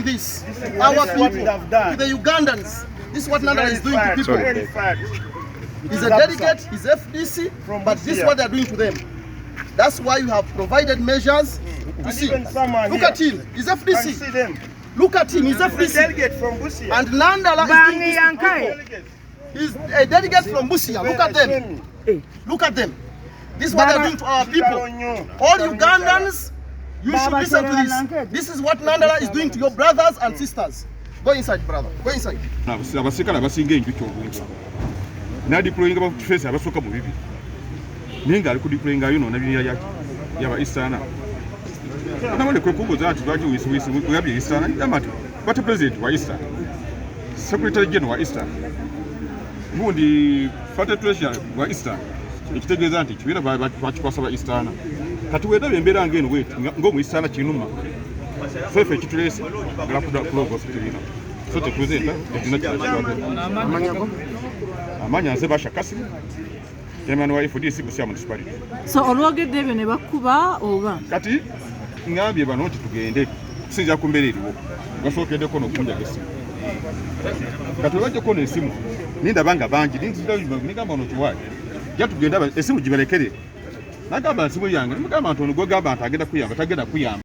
doing this. Our people, to the Ugandans. This is what Nandala is doing to people. He's a delegate, he's FDC, but this is what they're doing to them. That's why you have provided measures to see. Look at him, he's FDC. Look at him, he's FDC. Delegate from Busia. And Nandala is doing this to people. He's a delegate from Busia. Look at them. Look at them. This is what they're doing to our people. All Ugandans, you should listen to this. This is what Nandala is doing to your brothers and sisters. Go inside, brother. Go inside. Abasikala basinga enjuki obungi. Na deploying about Kifeesi abasoka mu bibi. Ninga ali ku deploying yuno na biya yaba Eastern. Na wale kwekugoza ati lwaki wisi kuyabye Eastern yamati. But president wa Eastern. Secretary General wa Eastern. Mundi Fata Treasurer wa Eastern. Ekitegeeza nti kibiira bakikwasa ba Eastern. Kati weedabye embeera ng'eno bweti ng'omu Eastern kinuma. Fefe kitulese ngalakuda kulogo sitirina. So te presenta ekina kyakyo. Amanya nze bashakasi. Kemano wa FDC Busia municipality. So olwogedde ebyo ne bakuba oba. Kati ngambye bano nti tugende kusinja ku mbeera eriwo. Gasookeddeko n'okunja gesimu. Kati olwajja kono esimu. Nindabanga bangi ningamba ono tuwaye. Jatugenda esimu gibalekere. Nagamba nsimu yange nimugamba nti ono gwe gamba nti agenda kuyamba tagenda kuyamba.